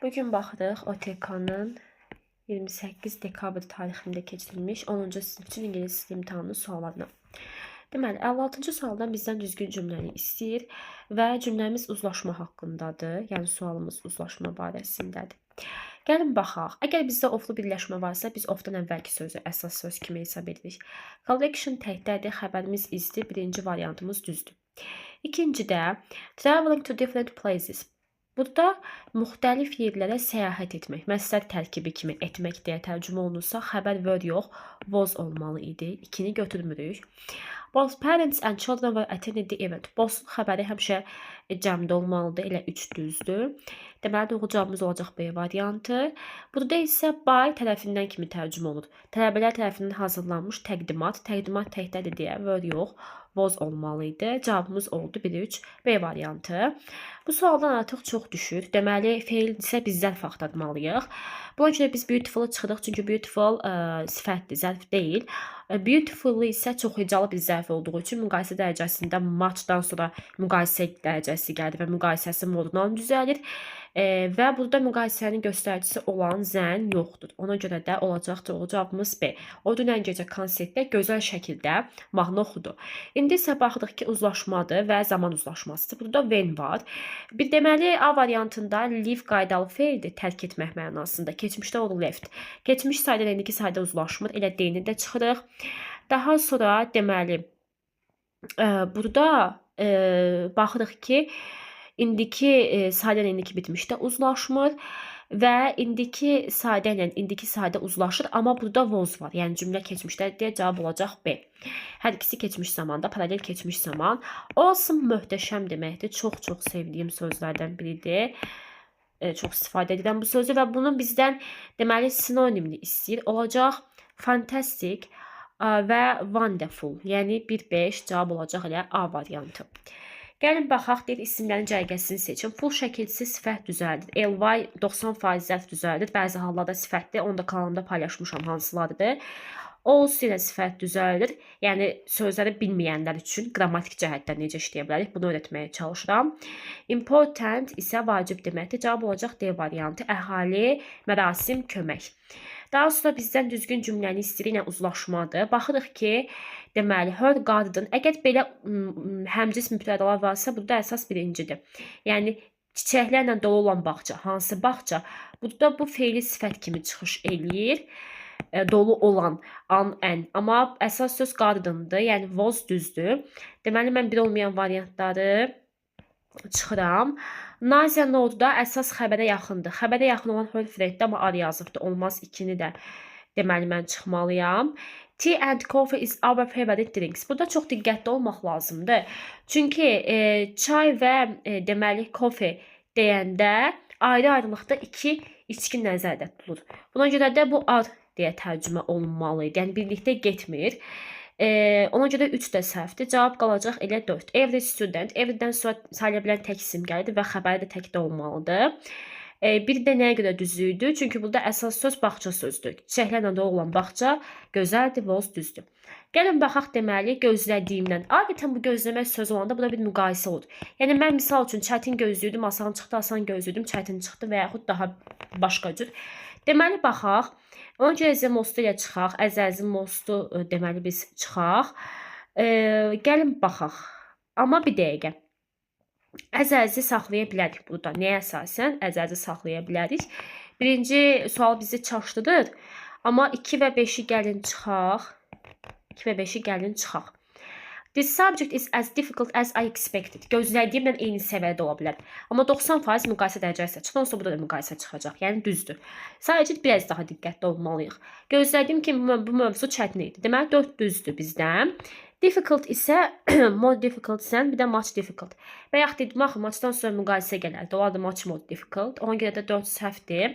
Bugün baxırıq OTK-nın 28 dekabr tarixində keçirilmiş 10-cu sinif üçün ingilis dili imtahanının suallarına. Deməli, 56-cı sualdan bizdən düzgün cümləni istəyir və cümləmiz uzlaşma haqqındadır. Yəni, sualımız uzlaşma barəsindədir. Gəlin baxaq. Əgər bizdə oflu birləşmə varsa, biz ofdan əvvəlki sözü əsas söz kimi hesab edirik. Collection təkdədir, xəbərimiz izdir. Birinci variantımız düzdür. İkincidə, traveling to different places. Burada müxtəlif yerlərə səyahət etmək, məsdər tərkibi kimi etmək deyə tərcümə olunursa, xəbər were yox, was olmalı idi. İkini götürmürük. Both parents and children were attending the event. Both xəbəri həmişə cəmdə olmalıdır, elə 3 düzdür. Deməli, doğru cavabımız olacaq B variantı. Burada isə by tərəfindən kimi tərcümə olunur. Tələbələr tərəfindən hazırlanmış təqdimat, təqdimat təkdədir deyə were yox, was olmalı idi. Cavabımız oldu 1-3 B variantı. Bu sualdan artıq çox düşür. Deməli, feil isə biz zərf axtarmalıyıq. Buna görə biz beautiful-u çıxırıq. Çünki beautiful sifətdir, zərf deyil. Beautiful isə çox hecalı bir zərf olduğu üçün müqayisə dərəcəsində matchdan sonra müqayisə dərəcəsi gəlir və müqayisəsi modundan düzəlir. Və burada müqayisənin göstəricisi olan zən yoxdur. Ona görə də olacaq doğru cavabımız B. O dünən gecə konsertdə gözəl şəkildə mahnı oxudu. İndi isə baxırıq ki, uzlaşmadır və zaman uzlaşmasıdır. Burada when var. Bir deməli, A variantında leave qaydalı feildir, tərk etmək mənasında. Keçmişdə olur left. Keçmiş sayda indiki sayda uzlaşmır. Elə D-ni də çıxırıq. Daha sonra deməli, burada baxırıq ki, indiki sayda ilə indiki bitmişdə uzlaşmır və indiki sayda ilə indiki sayda uzlaşır, amma burada was var. Yəni cümlə keçmişdə deyə cavab olacaq B. Hər ikisi keçmiş zamanda, paralel keçmiş zaman. Awesome möhtəşəm deməkdir. Çox sevdiyim sözlərdən biridir. Çox istifadə edirəm bu sözü və bunun bizdən deməli sinonimli istəyir. Olacaq fantastic və wonderful. Yəni 1-5 cavab olacaq elə A variantı. Gəlin baxaq, deyil, isimlərin cərgəsini seçin. Full şəkilçisi sifət düzəldir. Ly 90% zərf düzəldir. Bəzi hallarda sifətdir. Onu da kanalımda paylaşmışam hansılardır. Also ilə sifət düzəldir. Yəni sözləri bilməyənlər üçün qrammatik cəhətdən necə işləyə bilərik, bunu öyrətməyə çalışıram. Important isə vacib deməkdir. Cavab olacaq D variantı. Əhali, mərasim, kömək. Daha sonra bizdən düzgün cümləni istəyir, yəni uzlaşmadır. Baxırıq ki, deməli, her garden, əgər belə həmcis mübtədalar varsa, burada əsas birincidir. Yəni, çiçəklərlə dolu olan bağça, hansı bağça? Burada bu feili sifət kimi çıxış eləyir. Dolu olan, an. Amma əsas söz gardendır, yəni was düzdür. Deməli, mən bir olmayan variantları çıxıram. Nazia nodda əsas xəbərə yaxındır. Xəbərə yaxın olan her frienddə, amma ar yazıbdır. Olmaz, ikini də deməli mən çıxmalıyam. Tea and coffee is our favorite drinks. Burada çox diqqətli olmaq lazımdır. Çünki çay və deməli kofe deyəndə ayrı-ayrılıqda iki içki nəzərdə tutulur. Buna görə də bu ar deyə tərcümə olunmalıydı. Yəni birlikdə getmir. Ona görə 3 də səhvdir. Cavab qalacaq elə 4. Every student. Everydən sonra sayıla bilən tək isim gəlir və xəbəri də təkdə olmalıdır. Bir də nəyə görə düzüydü? Çünki burada əsas söz bağça sözdür. Çiçəklərlə dolu olan bağça gözəldir, was düzdür. Gəlin baxaq deməli gözlədiyimdən. Adətən bu gözləmək sözü olanda burada bir müqayisə olur. Yəni mən misal üçün çətin gözləyirdim, asan çıxdı, asan gözləyirdim, çətin çıxdı və yaxud daha başqa cür. Deməli baxaq. Ona görə Zemostu ilə çıxaq. Əzəzin mostu deməli biz çıxaq. Gəlin baxaq. Amma bir dəqiqə. Əzəzi saxlaya bilərik burada. Nəyə əsasən əzəzi saxlaya bilərik? Birinci sual bizi çaşdırır. Amma 2 və 5-i gəlin çıxaq. 2 və 5-i gəlin çıxaq. This subject is as difficult as I expected. Gözlədiyimlə eyni səviyyədə ola bilər. Amma 90% müqayisə dərəcəsi çıxır. Ondan sonra burada da müqayisə çıxacaq. Yəni düzdür. Sadəcə biraz daha diqqətli olmalıyıq. Gözlədiyim ki, bu mövzu çətin idi. Deməli 4 düzdür bizdən. Difficult isə more difficult sən, bir də much difficult. Və yaxud dedim, axı, muchdan sonra müqayisə gələrdi. Olar da much more difficult. Ona görə də 4 səhvdir.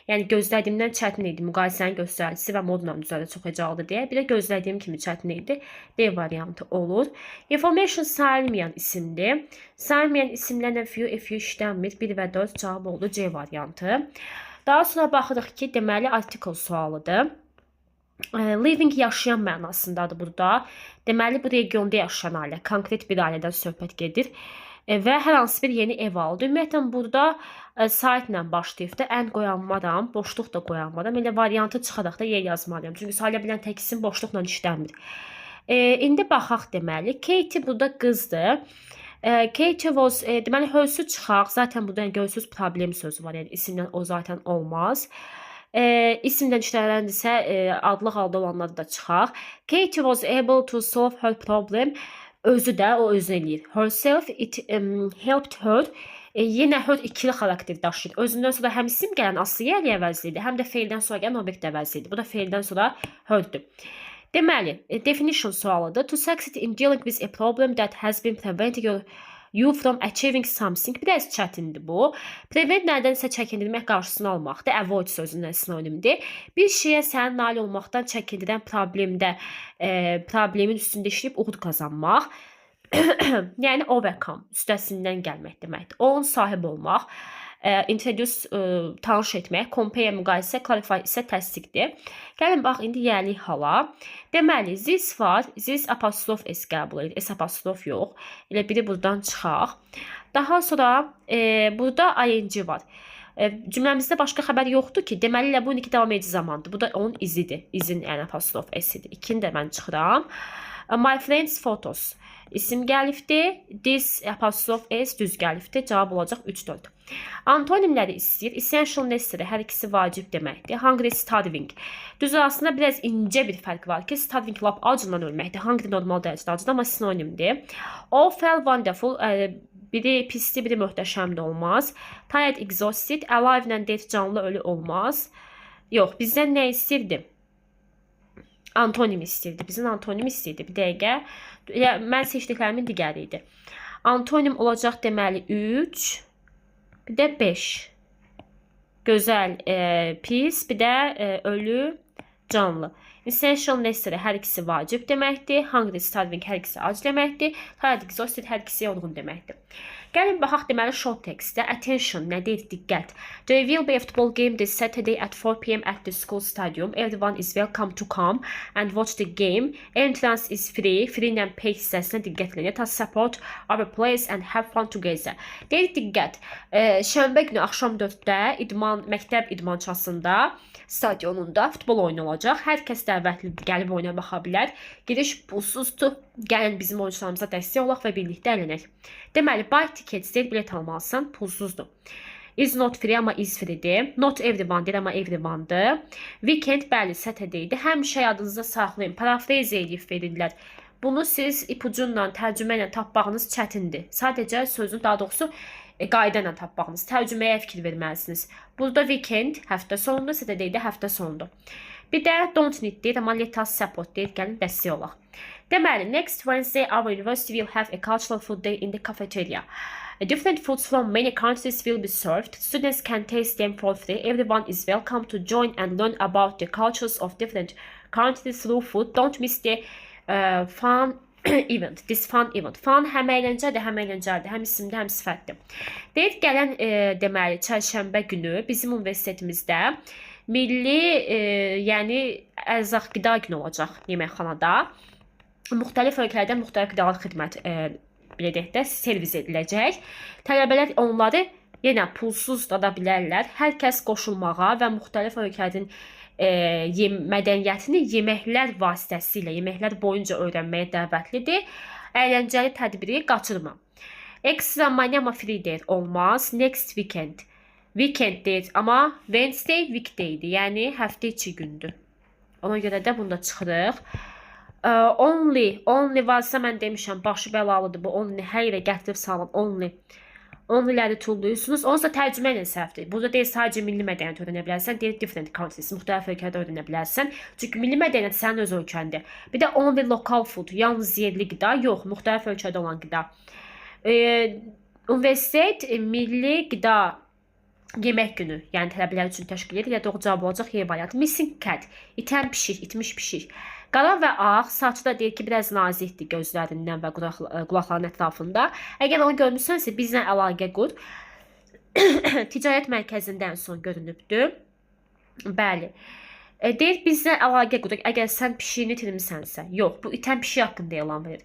Yəni gözlədiyimdən çətin idi. Müqayisənin göstəricisi və modla düzəldə çox hecalıdır deyə. Bir də gözlədiyim kimi çətin idi. D variantı olur. Information sayılmayan isimdir. Sayılmayan isimlərlə few işlənmir. 1 və 4 cavab oldu C variantı. Daha sonra baxırıq ki, deməli article sualıdır. Living yaşayan mənasındadır burada. Deməli bu regionda yaşayan ailə, konkret bir ailədən söhbət gedir və hər hansı bir yeni ev aldı. Ümumiyyətlə burada saytla başlayıb da ən qoyanmaram, boşluq da qoyanmaram. Elə variantı çıxaraq da yer yazmalıyam. Çünki sayıla bilən tək isim boşluqla işləmir. İndi baxaq deməli. Katie burada qızdır. Katie was, deməli hölsü çıxaq. Zaten burada görsüz problem sözü var. Yəni isimlə o zaten olmaz. İsimlə işlənəndirsə adlıq halda olanları da çıxaq. Katie was able to solve her problem. Özü də o özü eləyir. Herself, it helped her. Yenə her ikili xarakter daşıyır. Özündən sonra həm isim gələn aslı yerli əvəzlidir, həm də feildən sonra gələn obyekt əvəzlidir. Bu da feildən sonra her'dür. Deməli, definition sualıdır. To succeed in dealing with a problem that has been preventing you from achieving something. Biraz çətindir bu. Prevent nədənsə çəkindirmək qarşısını almaqdır. Avoid sözündən sinonimdir. Bir şeyə sənin nail olmaqdan çəkindirən problemin üstündə işləyib uğur qazanmaq. Yəni overcome, üstəsindən gəlmək deməkdir. Onun sahib olmaq, introduce, tanış etmək, compare, müqayisə, clarify isə təsdiqdir. Gəlin bax, indi gəldik hala. Deməli, this var, this apostrof s qəbul edir, s apostrof yox. Elə biri buradan çıxaq. Daha sonra burada ing var. Cümləmizdə başqa xəbər yoxdur ki, deməli ilə bu iki davam edici zamandır. Bu da onun izidir, izin yəni apostrof s-idir. İkini də mən çıxıram. My friends photos. İsim gəlifdir. This apostrof s düz gəlifdir. Cavab olacaq 3-4. Antonimləri istəyir. Essential, necessary, hər ikisi vacib deməkdir. Hungry, starving. Düz arasında biraz incə bir fərq var ki, starving lap acından ölməkdir. Hungry normal dərəcədə acıdır, amma sinonimdir. Awful, wonderful, biri pisli, biri möhtəşəmdir olmaz. Tired, exhausted, alive ilə dead, canlı, ölü olmaz. Yox, bizdən nə istəyirdi? Antonim istəyirdi. Bizim antonim istəyirdi. Bir dəqiqə. Mən seçdiklərimin digəri idi. Antonim olacaq deməli 3, bir də 5. Gözəl, pis, bir də ölü, canlı. Essential, necessary hər ikisi vacib deməkdir. Hungry, starving hər ikisi ac deməkdir. Tired, exhausted hər ikisi yorğun deməkdir. Gəlin baxaq deməli short textdə. Attention, nə deyir? Diqqət. There will be a football game this Saturday at 4 p.m. at the school stadium. Everyone is welcome to come and watch the game. Entrance is free. Free ilə pay hissəsinə diqqət edin. Let us support our players and have fun together. Deyir diqqət. Şənbə günü axşam 4-də məktəb idmançasında stadionunda futbol oyunu olacaq. Hər kəs dəvətlidir, gəlib oyuna baxa bilər. Giriş pulsuzdur. Gəlin bizim oyuncularımıza dəstək olaq və birlikdə əylənək. Deməli, buy tickets deyir, bilet almalısan, pulsuzdur. Is not free, amma is free-dir. Not everyone deyir, amma everyone-dır. Weekend, bəli, Saturday'dir. Həmişə yadınızda saxlayın. Parafrez edib verirlər. Bunu siz ipucunla, tərcümə ilə tapmağınız çətindir. Sadəcə sözün, daha doğrusu qayda ilə tapmağınız. Tərcüməyə fikir verməlisiniz. Burada weekend həftə sonudur, Saturday'də həftə sonudur. Bir də don't need deyir, amma let us support deyir, gəlin dəstək olaq. Deməli, next Wednesday our university will have a cultural food day in the cafeteria. Different foods from many countries will be served. Students can taste them for free. Everyone is welcome to join and learn about the cultures of different countries through food. Don't miss the fun event. This fun event. Fun həm əyləncədir, həm əyləncəlidir, həm isimli, həm sifətdir. Deyir, gələn deməli, çərşənbə günü bizim universitetimizdə milli, yəni ərzaq qida günü olacaq yeməkxanada. Müxtəlif ölkələrdən müxtəlif qidalar xidmət servis ediləcək. Tələbələr onları yenə pulsuz dada bilərlər. Hər kəs qoşulmağa və müxtəlif ölkələrin mədəniyyətini yeməklər vasitəsilə, yeməklər boyunca öyrənməyə dəvətlidir. Əyləncəli tədbiri qaçırma. Extra money, amma free deyir, olmaz. Next weekend. Weekend deyir, amma Wednesday weekday'dir. Yəni həftə içi gündür. Ona görə də bunu da çıxırıq. Only varsa mən demişəm, başı bəlalıdır bu. Only hər yerə gətirib salın. Onlyləri tulluyursunuz. Onsa tərcümə ilə səhvdir. Burada deyil, sadəcə milli mədəniyyət öyrənə bilərsən. Deyil, different countries, müxtəlif ölkədə öyrənə bilərsən. Çünki milli mədəniyyət sənin öz ölkəndir. Bir də only local food, yalnız yerli qida, yox, müxtəlif ölkədə olan qida. Universitet milli qida yemək günü, yəni tələbələr üçün təşkil edir. Ya doğru cavab olacaq Y variantı. Missing cat, itən pişik, itmiş pişik. Qara və ağ, saçda deyir ki, biraz nazikdir gözlərindən və qulaqların ətrafında. Əgər onu görmürsənsə, bizlə əlaqə qur. Ticarət mərkəzində ən son görünübdür. Bəli. Deyir, bizlə əlaqə qur. Əgər sən pişiyini itirmisənsə. Yox, bu itən pişik haqqında elan verir.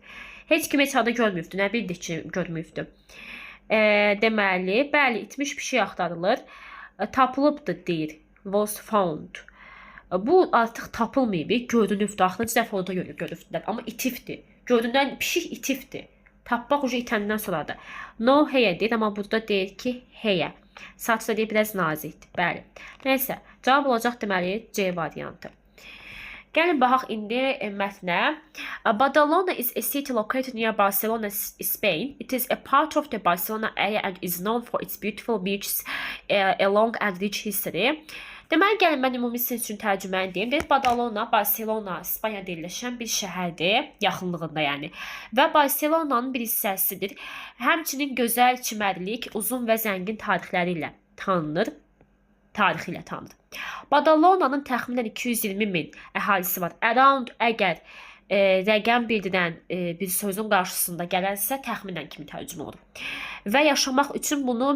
Heç kim heç halda görməyibdir. Nə bildik ki, görməyibdir. Deməli, bəli, itmiş pişik axtarılır. Tapılıbdır deyir. Was found. Bu artıq tapılmayıb, görünübdür. Axırıncı dəfə orada görübdülər, amma itifdir. Görünən pişik itifdir. Tapmaq ucu itəndən sonradır. No heyə deyir, amma burada deyir ki, heyə. Saçda deyir, biraz nazikdir. Bəli. Nəysə, cavab olacaq deməli C variantı. Gəlin baxaq indi mətnə. Badalona is a city located near Barcelona, Spain. It is a part of the Barcelona area and is known for its beautiful beaches, a long and rich history. Deməli, gəlin mən ümumi sizin üçün tərcüməni deyim. Deyir, Badalona, Barcelona, İspanyada yerləşən bir şəhərdir, yaxınlığında yəni. Və Barcelonanın bir hissəsidir. Həmçinin gözəl çimərlik, uzun və zəngin tarixləri ilə tanınır. Tarixi ilə tanınır. Badalonanın təxminən 220 min əhalisi var. Around əgər rəqəm bildirən bir sözün qarşısında gələnsə təxminən kimi tərcümə olur. Və yaşamaq üçün bunu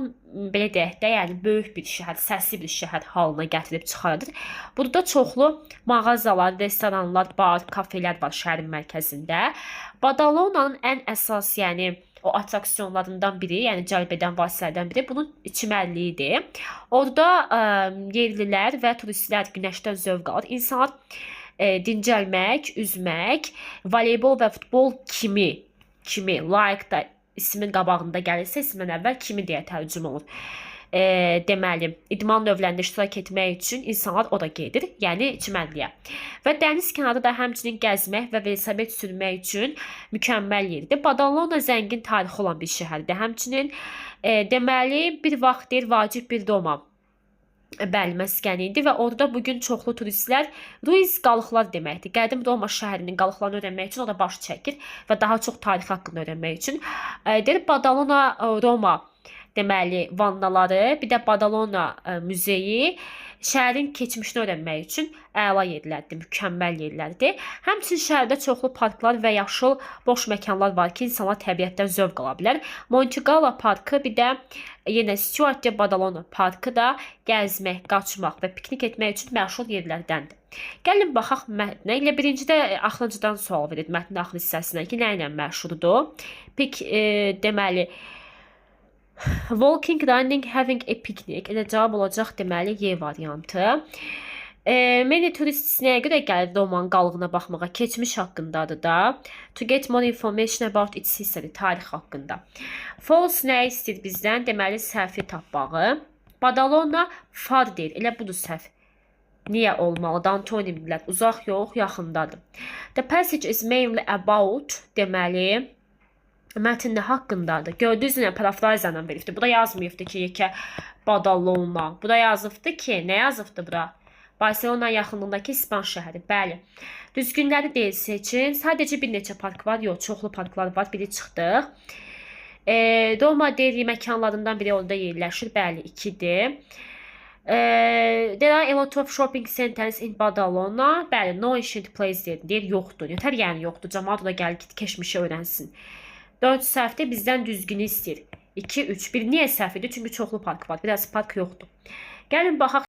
belə deyək də, yəni böyük bir şəhər, səsli bir şəhər halına gətirib çıxardır. Burada çoxlu mağazalar, restoranlar, bar, kafelər var şəhərin mərkəzində. Badalonanın ən əsas, yəni o atraksiyonlarından biri, yəni cəlb edən vasitələrdən biri bunun çimərliyidir. Orada yerlilər və turistlər günəşdən zövq alır. İnsanlar dincəlmək, üzmək, voleybol və futbol kimi, like da ismin qabağında gəlirsə, ismin əvvəl kimi deyə tərcümə olur. Deməli, idman növlərində iştirak etmək üçün insanlar ora gedir, yəni çimərliyə. Və dəniz kənarı da həmçinin gəzmək və velosiped sürmək üçün mükəmməl yerdir. Badalona zəngin tarixi olan bir şəhərdir. Həmçinin deməli, bir vaxtdır vacib bir Roma məskəni idi və orada bugün çoxlu turistlər ruins qalıqlar deməkdir. Qədim Roma şəhərinin qalıqlarını öyrənmək üçün o da baş çəkir və daha çox tarixi haqqında öyrənmək üçün. Deyir, Badalona Roma deməli vannaları, bir də Badalona muzeyi şəhərin keçmişini öyrənmək üçün əla yerlərdir, mükəmməl yerlərdir. Həmçinin şəhərdə çoxlu parklar və yaşıl boş məkanlar var ki, insanlar təbiətdən zövq ala bilər. Montegala parkı, bir də yenə Stuart de Badalona parkı da gəzmək, qaçmaq və piknik etmək üçün məşhur yerlərdəndir. Gəlin baxaq mətnə. Elə birincidə axırıncıdan sual verir mətnin axır hissəsindən ki, nə ilə məşhurdur? Deməli, walking, running, having a picnic. Elə cavab olacaq deməli Y variantı. Many tourists nəyə görə gəlir Romanın qalığına baxmağa? Keçmiş haqqındadır da. To get more information about its history, tarix haqqında. False nə istəyir bizdən? Deməli, səhvi tapmağı. Badalona far deyir. Elə budur səhv. Niyə olmalıdır? Antonimlər. Uzaq yox, yaxındadır. The passage is mainly about, deməli, mətn nə haqqındadır? Gördüyünüz nə parafrazla veribdir. Burada yazmayıbdır ki, yekə Badalona. Burada yazıbdır ki, nə yazıbdır bura? Barcelona yaxınlığındakı İspan şəhəri. Bəli. Düzgünləri deyil seçin. Sadəcə bir neçə park var. Yox, çoxlu parklar var. Biri çıxdıq. Roma deyil məkanlarından biri orada yerləşir. Bəli, 2-dir. There are a lot of shopping centers in Badalona. Bəli, no ancient place deyir. Yoxdur. Yetər yəni yoxdur. Cəmaat da gəlir ki, keçmişi öyrənsin. 4 səhvdə bizdən düzgünü istəyir. 2, 3, 1. Niyə səhv edir? Çünki çoxlu park var. Biraz park yoxdur. Gəlin baxaq.